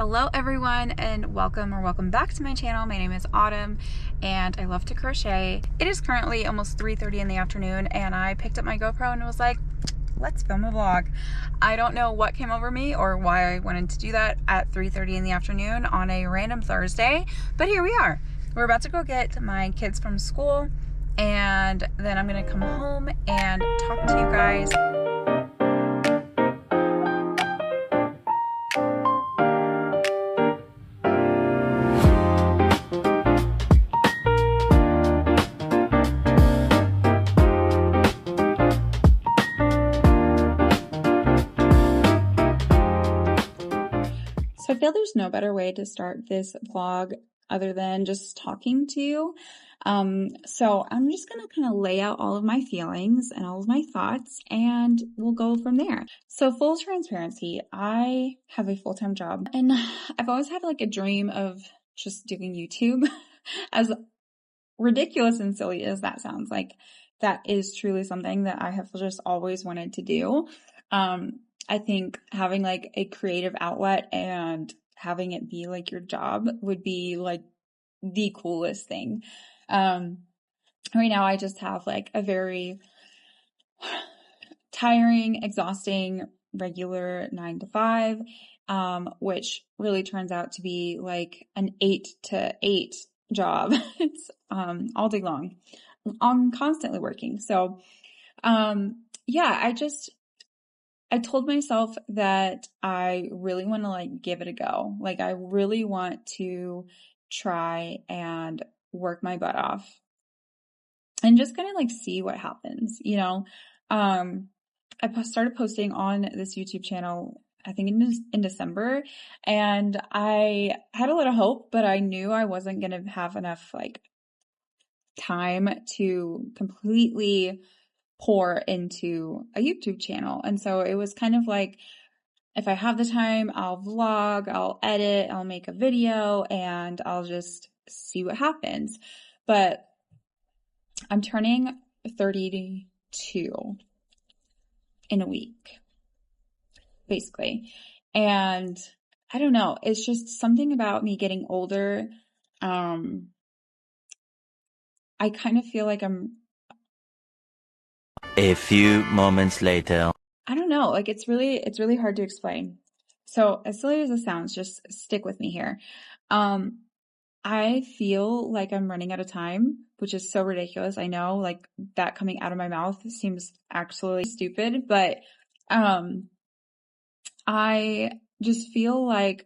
Hello everyone and welcome back to my channel. My name is Autumn and I love to crochet. It is currently almost 3:30 in the afternoon and I picked up my GoPro and was like, let's film a vlog. I don't know what came over me or why I wanted to do that at 3:30 in the afternoon on a random Thursday, but here we are. We're about to go get my kids from school and then I'm gonna come home and talk to you guys. So I feel there's no better way to start this vlog other than just talking to you. So I'm just going to kind of lay out all of my feelings and all of my thoughts and we'll go from there. So full transparency, I have a full-time job and I've always had like a dream of just doing YouTube. As ridiculous and silly as that sounds, like that is truly something that I have just always wanted to do. I think having like a creative outlet and having it be like your job would be like the coolest thing. Right now I just have like a very tiring, exhausting, regular 9 to 5, which really turns out to be like an 8 to 8 job. It's all day long. I'm constantly working. So yeah, I told myself that I really want to like give it a go. Like I really want to try and work my butt off and just kind of like see what happens, you know. I started posting on this YouTube channel, I think in December, and I had a lot of hope, but I knew I wasn't going to have enough like time to completely pour into a YouTube channel. And so it was kind of like, if I have the time, I'll vlog, I'll edit, I'll make a video, and I'll just see what happens. But I'm turning 32 in a week, basically. And I don't know, it's just something about me getting older. I kind of feel like I'm A few moments later. I don't know, like it's really hard to explain. So as silly as it sounds, just stick with me here. I feel like I'm running out of time, which is so ridiculous. I know, like that coming out of my mouth seems absolutely stupid, but I just feel like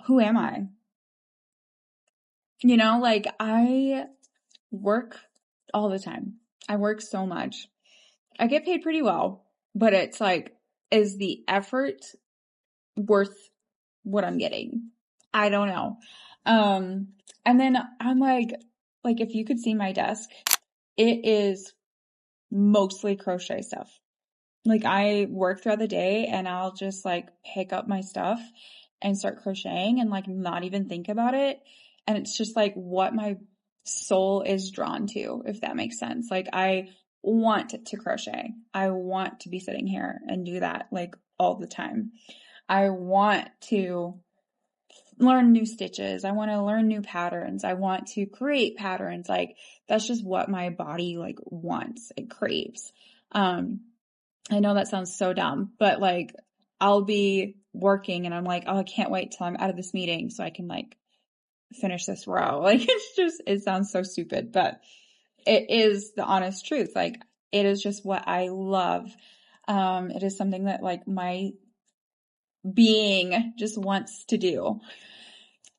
who am I? You know, like I work all the time. I work so much. I get paid pretty well, but it's like, is the effort worth what I'm getting? I don't know. And then I'm like if you could see my desk, it is mostly crochet stuff. Like I work throughout the day and I'll just like pick up my stuff and start crocheting and like not even think about it. And it's just like what my soul is drawn to, if that makes sense. Like I want to crochet. I want to be sitting here and do that like all the time. I want to learn new stitches. I want to learn new patterns. I want to create patterns. Like that's just what my body like wants. It craves. I know that sounds so dumb, but like I'll be working and I'm like, oh, I can't wait till I'm out of this meeting so I can like finish this row. Like it sounds so stupid, but it is the honest truth. Like it is just what I love. It is something that like my being just wants to do.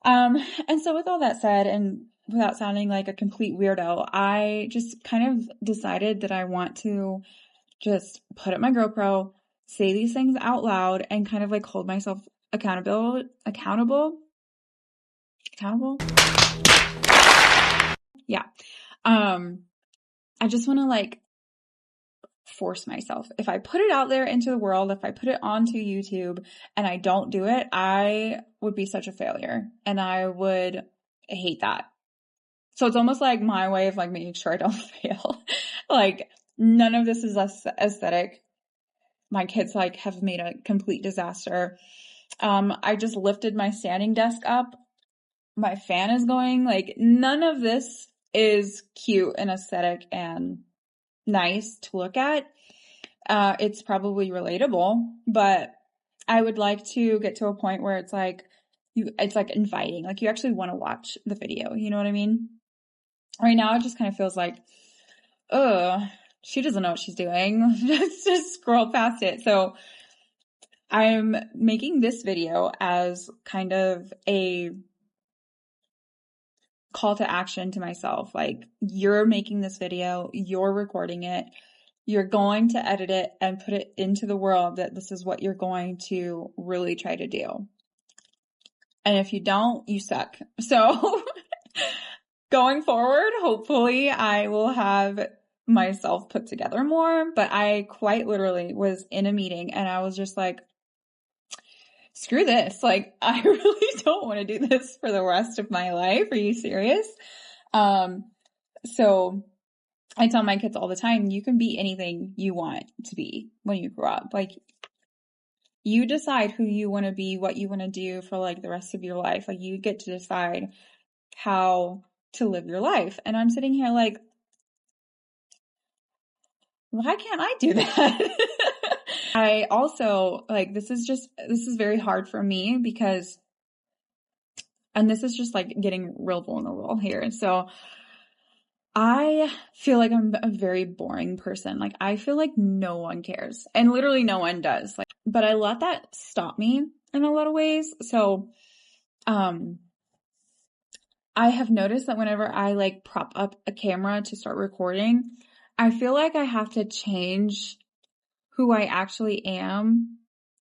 And so with all that said, and without sounding like a complete weirdo, I just kind of decided that I want to just put up my GoPro, say these things out loud, and kind of like hold myself accountable. Yeah. I just want to like force myself. If I put it out there into the world, if I put it onto YouTube and I don't do it, I would be such a failure and I would hate that. So it's almost like my way of like making sure I don't fail. Like none of this is aesthetic. My kids like have made a complete disaster. I just lifted my standing desk up. My fan is going. Like, none of this is cute and aesthetic and nice to look at. It's probably relatable, but I would like to get to a point where it's like it's like inviting, like you actually want to watch the video. You know what I mean? Right now, it just kind of feels like, oh, she doesn't know what she's doing. Just scroll past it. So I'm making this video as kind of a call to action to myself. Like, you're making this video, you're recording it, you're going to edit it and put it into the world that this is what you're going to really try to do. And if you don't, you suck. So going forward, hopefully I will have myself put together more, but I quite literally was in a meeting and I was just like, screw this. Like, I really don't want to do this for the rest of my life. Are you serious? So I tell my kids all the time, you can be anything you want to be when you grow up. Like, you decide who you want to be, what you want to do for like the rest of your life. Like, you get to decide how to live your life. And I'm sitting here like, why can't I do that? I also like, this is very hard for me because, and this is just like getting real vulnerable here. So I feel like I'm a very boring person. Like, I feel like no one cares, and literally no one does. Like, but I let that stop me in a lot of ways. So, I have noticed that whenever I like prop up a camera to start recording, I feel like I have to change who I actually am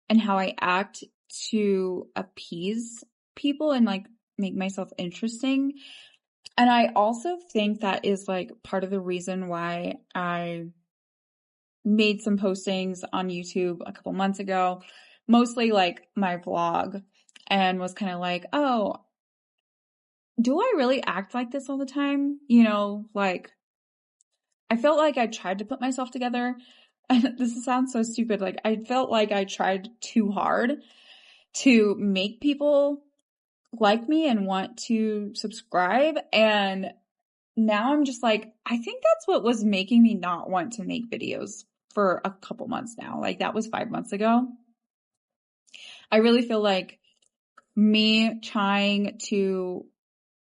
and how I act to appease people and like make myself interesting. And I also think that is like part of the reason why I made some postings on YouTube a couple months ago, mostly like my vlog, and was kind of like, oh, do I really act like this all the time? You know, like, I felt like I tried to put myself together. And this sounds so stupid. Like, I felt like I tried too hard to make people like me and want to subscribe. And now I'm just like, I think that's what was making me not want to make videos for a couple months now. Like, that was 5 months ago. I really feel like me trying to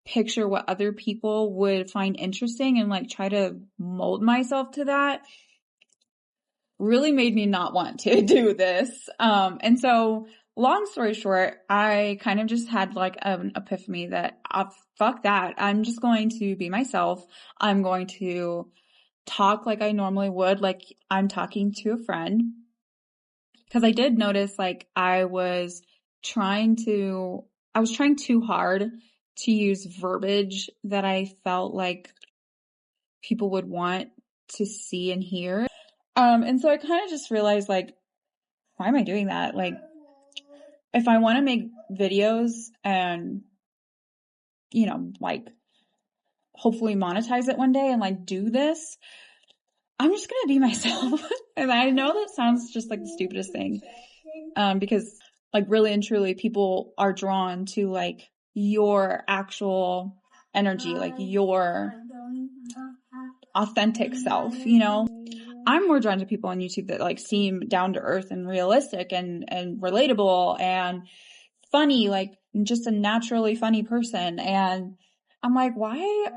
picture what other people would find interesting and like try to mold myself to that really made me not want to do this. And so long story short, I kind of just had like an epiphany that fuck that. I'm just going to be myself. I'm going to talk like I normally would, like I'm talking to a friend. Cause I did notice like I was trying too hard to use verbiage that I felt like people would want to see and hear. And so I kind of just realized like, why am I doing that? Like, if I want to make videos and, you know, like hopefully monetize it one day and like do this, I'm just going to be myself. And I know that sounds just like the stupidest thing. Because like really and truly people are drawn to like your actual energy, like your authentic self, you know? I'm more drawn to people on YouTube that like seem down to earth and realistic and relatable and funny, like just a naturally funny person. And I'm like, why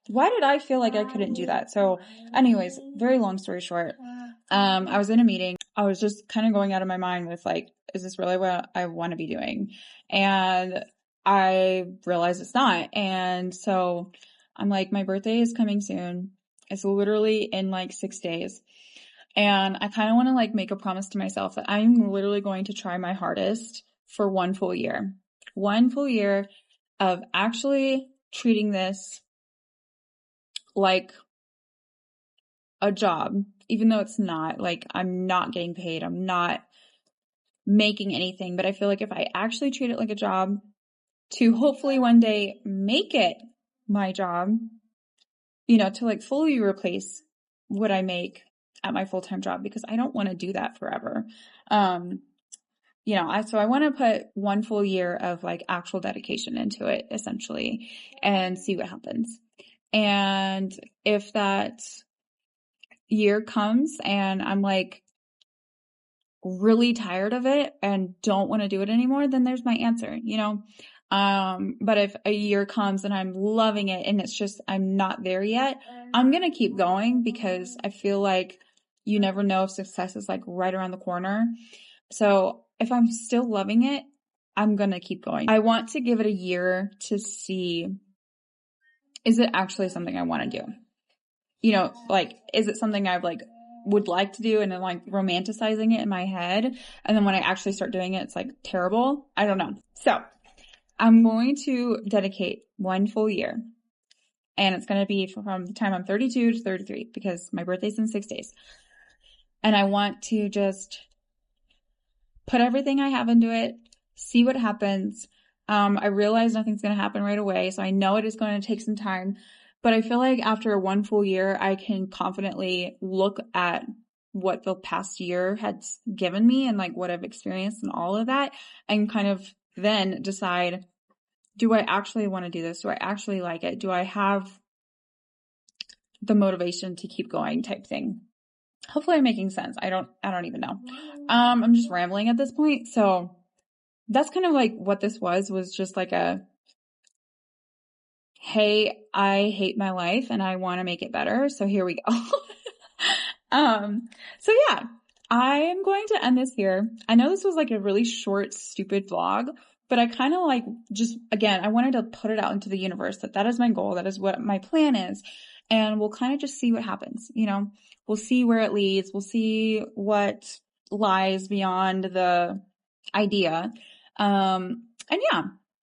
did I feel like I couldn't do that? So anyways, very long story short, I was in a meeting. I was just kind of going out of my mind with like, is this really what I want to be doing? And I realized it's not. And so I'm like, my birthday is coming soon. It's literally in like 6 days. And I kind of want to like make a promise to myself that I'm literally going to try my hardest for 1 full year. 1 full year of actually treating this like a job, even though it's not. Like, I'm not getting paid. I'm not making anything. But I feel like if I actually treat it like a job to hopefully one day make it my job, you know, to like fully replace what I make at my full-time job, because I don't want to do that forever. so I want to put 1 full year of like actual dedication into it essentially and see what happens. And if that year comes and I'm like really tired of it and don't want to do it anymore, then there's my answer, but if a year comes and I'm loving it and it's just, I'm not there yet, I'm going to keep going because I feel like you never know if success is like right around the corner. So if I'm still loving it, I'm going to keep going. I want to give it a year to see, is it actually something I want to do? Like, is it something I've like would like to do and then like romanticizing it in my head. And then when I actually start doing it, it's like terrible. I don't know. So I'm going to dedicate 1 full year. And it's going to be from the time I'm 32 to 33 because my birthday's in 6 days. And I want to just put everything I have into it, see what happens. I realize nothing's going to happen right away. So I know it is going to take some time. But I feel like after 1 full year, I can confidently look at what the past year has given me and like what I've experienced and all of that and kind of then decide, do I actually want to do this? Do I actually like it? Do I have the motivation to keep going type thing? Hopefully I'm making sense. I don't even know. I'm just rambling at this point. So that's kind of like what this was just like a, hey, I hate my life and I want to make it better. So here we go. So yeah, I am going to end this here. I know this was like a really short, stupid vlog, but I kind of like just, again, I wanted to put it out into the universe that is my goal. That is what my plan is. And we'll kind of just see what happens. We'll see where it leads. We'll see what lies beyond the idea. And yeah,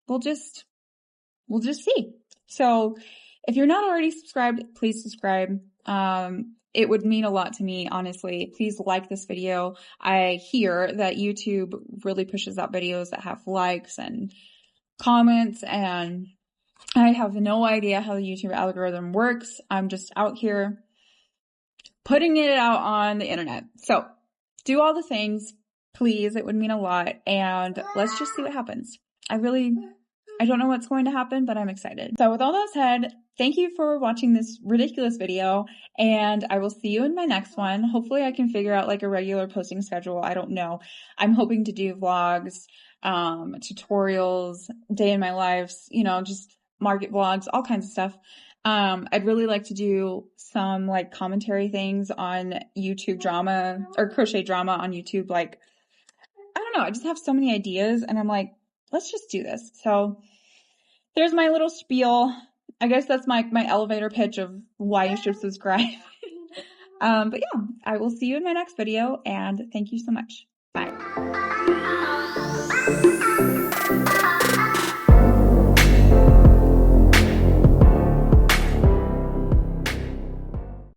we'll just see. So if you're not already subscribed, please subscribe. It would mean a lot to me, honestly. Please like this video. I hear that YouTube really pushes out videos that have likes and comments, and I have no idea how the YouTube algorithm works. I'm just out here putting it out on the internet. So do all the things, please. It would mean a lot. And let's just see what happens. I don't know what's going to happen, but I'm excited. So with all that said, thank you for watching this ridiculous video, and I will see you in my next one. Hopefully I can figure out like a regular posting schedule. I don't know. I'm hoping to do vlogs, tutorials, day in my lives, just market vlogs, all kinds of stuff. I'd really like to do some like commentary things on YouTube drama or crochet drama on YouTube. Like, I don't know. I just have so many ideas and I'm like, let's just do this. So there's my little spiel. I guess that's my elevator pitch of why you should subscribe. But yeah, I will see you in my next video and thank you so much.